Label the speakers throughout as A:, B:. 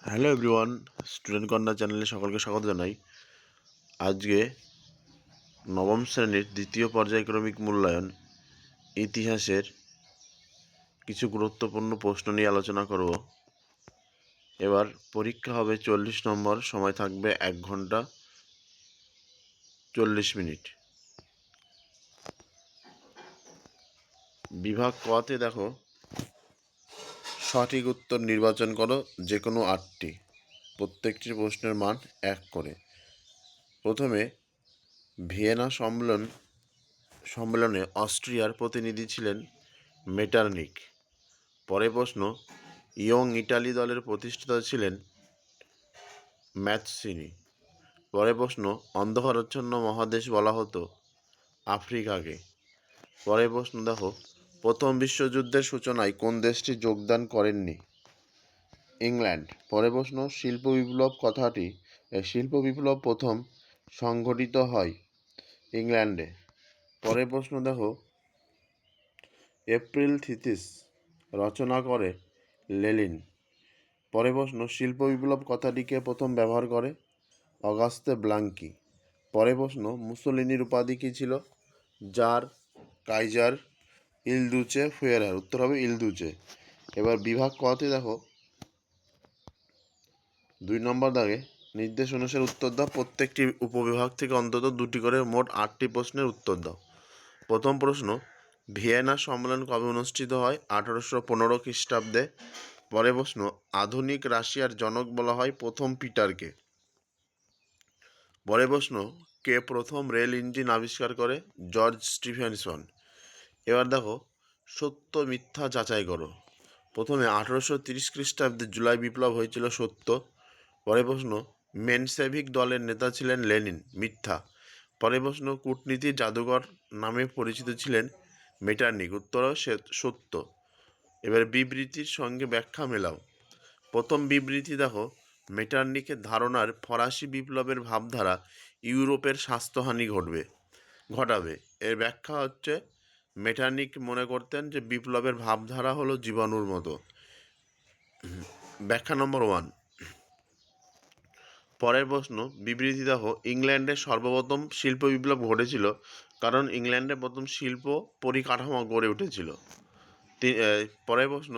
A: Hello everyone, student corner চ্যানেলে সকলকে স্বাগত জানাই। আজকে নবম শ্রেণীর দ্বিতীয় পর্যায়ক্রমিক মূল্যায়ন ইতিহাসের কিছু গুরুত্বপূর্ণ প্রশ্ন নিয়ে আলোচনা করব। এবার পরীক্ষা হবে 40 নম্বর, সময় থাকবে 1 ঘন্টা 40 মিনিট। বিভাগ কতে দেখো, সঠিক উত্তর নির্বাচন করো যে কোনো 8টি। প্রত্যেকটি প্রশ্নের মান 1 করে। প্রথমে ভিয়েনা সম্মেলনে অস্ট্রিয়ার প্রতিনিধি ছিলেন মেটারনিক। পরের প্রশ্ন, ইয়ং ইটালি দলের প্রতিষ্ঠাতা ছিলেন ম্যাথসিনি। পরের প্রশ্ন, অন্ধকারাচ্ছন্ন মহাদেশ বলা হতো আফ্রিকাকে। পরের প্রশ্ন দেখো, প্রথম বিশ্বযুদ্ধের সূচনায় কোন দেশটি যোগদান করেননি? ইংল্যান্ড। পরের প্রশ্ন, শিল্প বিপ্লব প্রথম সংঘটিত হয় ইংল্যান্ডে। পরের প্রশ্ন দেখো, এপ্রিল থিসিস রচনা করে লেনিন। পরের প্রশ্ন, শিল্প বিপ্লব কথাটিকে প্রথম ব্যবহার করে অগাস্তে ব্লাঙ্কি। পরের প্রশ্ন, মুসোলিনির উপাধি কী ছিল? Tsar, kaiser, Il Duce, Fuhrer. উত্তর হবে ইলদুচে। এবার বিভাগ কতে দেখো, 2 নম্বর দাগে নির্দেশ অনুসারে উত্তর দাও। প্রত্যেকটি উপবিভাগ থেকে অন্তত 2টি করে মোট 8টি প্রশ্নের উত্তর দাও। প্রথম প্রশ্ন, ভিয়েনা সম্মেলন কবে অনুষ্ঠিত হয়? 1815 খ্রিস্টাব্দে। পরের প্রশ্ন, আধুনিক রাশিয়ার জনক বলা হয় প্রথম পিটারকে। পরের প্রশ্ন, কে প্রথম রেল ইঞ্জিন আবিষ্কার করে? George Stephenson. এবার দেখো, সত্য মিথ্যা যাচাই করো। প্রথমে 1830 খ্রিস্টাব্দে জুলাই বিপ্লব হয়েছিল, সত্য। পরের প্রশ্ন, মেনসেভিক দলের নেতা ছিলেন লেনিন, মিথ্যা। পরের প্রশ্ন, কূটনীতির জাদুকর নামে পরিচিত ছিলেন মেটারনিক, উত্তর সত্য। এবার বিবৃতির সঙ্গে ব্যাখ্যা মেলাও। প্রথম বিবৃতি দেখো, মেটারনিকের ধারণার ফরাসি বিপ্লবের ভাবধারা ইউরোপের স্বাস্থ্যহানি ঘটাবে। এর ব্যাখ্যা হচ্ছে, মেটারনিক মনে করতেন যে বিপ্লবের ভাবধারা হলো জীবাণুর মতো। ব্যাখ্যা নম্বর 1। পরের প্রশ্ন, বিবৃতি দেখো, ইংল্যান্ডে সর্বপ্রথম শিল্প বিপ্লব ঘটেছিল কারণ ইংল্যান্ডে প্রথম শিল্প পরিকাঠামো গড়ে উঠেছিল। পরের প্রশ্ন,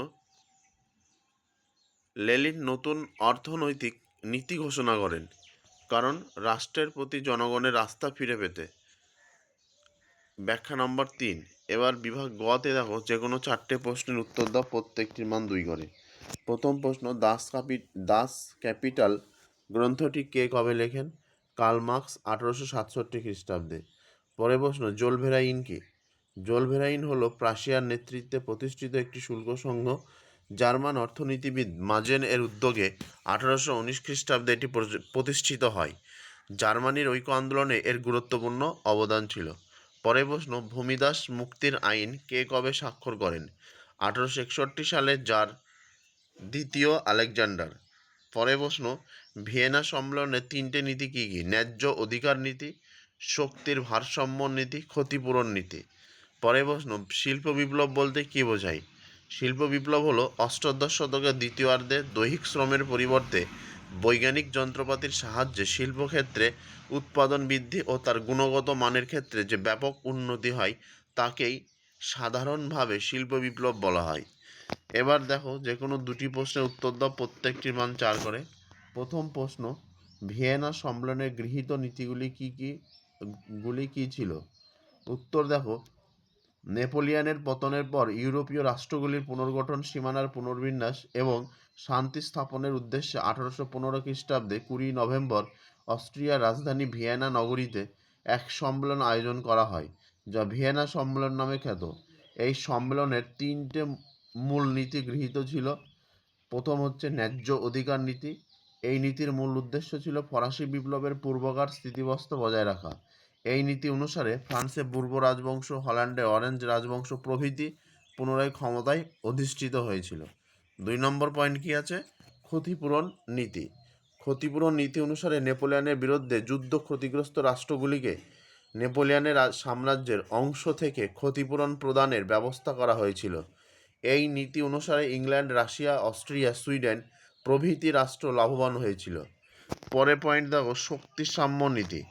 A: লেনিন নতুন অর্থনৈতিক নীতি ঘোষণা করেন কারণ রাষ্ট্রের প্রতি জনগণের আস্থা ফিরে পেতে। ব্যাখ্যা নম্বর 3। এবার বিভাগ গতে দেখো, যে কোনো 4টে প্রশ্নের উত্তর দাও। প্রত্যেকটির মান 2 করে। প্রথম প্রশ্ন, দাস ক্যাপিটাল গ্রন্থটি কে কবে লেখেন? কার্ল মার্কস 1867 খ্রিস্টাব্দে। পরের প্রশ্ন, জোলভেরাইন কি? জোলভেরাইন হলো প্রাশিয়ার নেতৃত্বে প্রতিষ্ঠিত একটি শুল্ক সংঘ। জার্মান অর্থনীতিবিদ মাজেন এর উদ্যোগে 1819 খ্রিস্টাব্দে এটি প্রতিষ্ঠিত হয়। জার্মানির ঐক্য আন্দোলনে এর গুরুত্বপূর্ণ অবদান ছিল। পরের প্রশ্ন, ভূমিদাস মুক্তির আইন কে কবে স্বাক্ষর করেন? 1861 সালে জার দ্বিতীয় আলেকজান্ডার। পরের প্রশ্ন, ভিয়েনা সম্মেলনের 3টে নীতি কী কী? ন্যায্য অধিকার নীতি, শক্তির ভারসাম্য নীতি, ক্ষতিপূরণ নীতি। পরের প্রশ্ন, শিল্প বিপ্লব বলতে কী বোঝায়? শিল্প বিপ্লব হলো অষ্টাদশ শতকের দ্বিতীয়ার্ধে দৈহিক শ্রমের পরিবর্তে বৈজ্ঞানিক যন্ত্রপাতির সাহায্যে শিল্পক্ষেত্রে উৎপাদন বৃদ্ধি ও তার গুণগত মানের ক্ষেত্রে যে ব্যাপক উন্নতি হয় তাকেই সাধারণভাবে শিল্প বিপ্লব বলা হয়। এবার দেখো, যে কোনো 2টি প্রশ্নের উত্তর দাও। প্রত্যেকটির মান 4 করে। প্রথম প্রশ্ন, ভিয়েনা সম্মেলনের গৃহীত নীতিগুলি কী ছিল? উত্তর দেখো, নেপোলিয়নের পতনের পর ইউরোপীয় রাষ্ট্রগুলির পুনর্গঠন, সীমানার পুনর্বিন্যাস এবং শান্তি স্থাপনের উদ্দেশ্যে 1815 খ্রিস্টাব্দে 20 নভেম্বর অস্ট্রিয়ার রাজধানী ভিয়েনা নগরীতে এক সম্মেলন আয়োজন করা হয়, যা ভিয়েনা সম্মেলন নামে খ্যাত। এই সম্মেলনের 3টে মূল নীতি গৃহীত ছিল। প্রথম হচ্ছে ন্যায্য অধিকার নীতি। এই নীতির মূল উদ্দেশ্য ছিল ফরাসি বিপ্লবের পূর্বকার স্থিতিবস্থা বজায় রাখা। এই নীতি অনুসারে ফ্রান্সে বুর্ব রাজবংশ, হল্যান্ডে অরেঞ্জ রাজবংশ প্রভৃতি পুনরায় ক্ষমতায় অধিষ্ঠিত হয়েছিল। 2 নম্বর পয়েন্ট কি আছে? ক্ষতিপূরণ নীতি। ক্ষতিপূরণ নীতি অনুসারে নেপোলিয়নের বিরুদ্ধে যুদ্ধ ক্ষতিগ্রস্ত রাষ্ট্রগুলিকে নেপোলিয়নের সাম্রাজ্যের অংশ থেকে ক্ষতিপূরণ প্রদানের ব্যবস্থা করা হয়েছিল। এই নীতি অনুসারে ইংল্যান্ড, রাশিয়া, অস্ট্রিয়া, সুইডেন প্রভৃতি রাষ্ট্র লাভবান হয়েছিল। পরের পয়েন্ট দেখো, শক্তি সাম্য নীতি।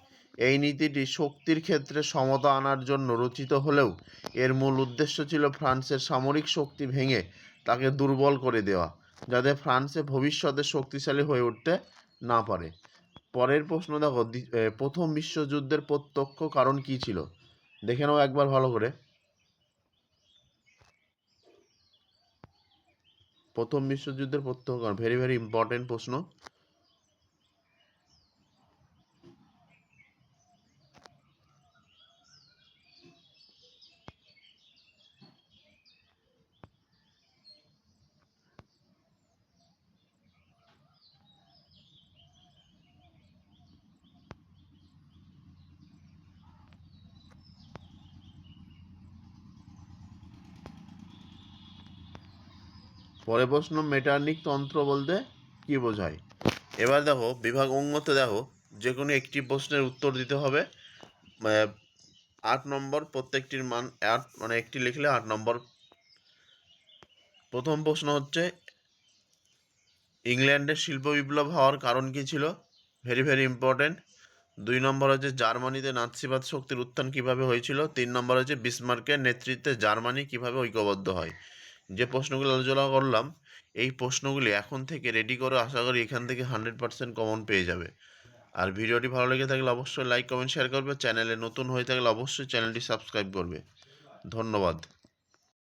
A: এই নীতিটি শক্তির ক্ষেত্রে সমতা আনার জন্য রচিত হলেও এর মূল উদ্দেশ্য ছিল ফ্রান্সের সামরিক শক্তি ভেঙে তাকে দুর্বল করে দেওয়া, যাতে ফ্রান্সে ভবিষ্যতে শক্তিশালী হয়ে উঠতে না পারে। পরের প্রশ্ন দেখো, প্রথম বিশ্বযুদ্ধের প্রত্যক্ষ কারণ কি ছিল? দেখে নাও একবার ভালো করে। প্রথম বিশ্বযুদ্ধের প্রত্যক্ষ কারণ, ভেরি ভেরি ইম্পর্টেন্ট প্রশ্ন। পরের প্রশ্ন, মেটার্নিক তন্ত্র বলতে কি বোঝায়? এবার দেখো বিভাগ অঙ্গতে দেখো, যে কোনো একটি প্রশ্নের উত্তর দিতে হবে। 8 নম্বর, প্রত্যেকটির মান 8, মানে একটি লিখলে 8 নম্বর। প্রথম প্রশ্ন হচ্ছে, ইংল্যান্ডের শিল্প বিপ্লব হওয়ার কারণ কি ছিল? Very very important. 2 নম্বর হচ্ছে, জার্মানিতে নাৎসিবাদ শক্তির উত্থান কিভাবে হয়েছিল? 3 নম্বর হচ্ছে, বিসমার্কের নেতৃত্বে জার্মানি কিভাবে ঐক্যবদ্ধ হয়? যে প্রশ্নগুলো আলোচনা করলাম, এই প্রশ্নগুলি এখন থেকে রেডি করে, আশা করি এখান থেকে 100% কমন পেয়ে যাবে। আর ভিডিওটি ভালো লেগে থাকলে অবশ্যই লাইক কমেন্ট শেয়ার করবে। চ্যানেলে নতুন হয়ে থাকলে অবশ্যই চ্যানেলটি সাবস্ক্রাইব করবে। ধন্যবাদ।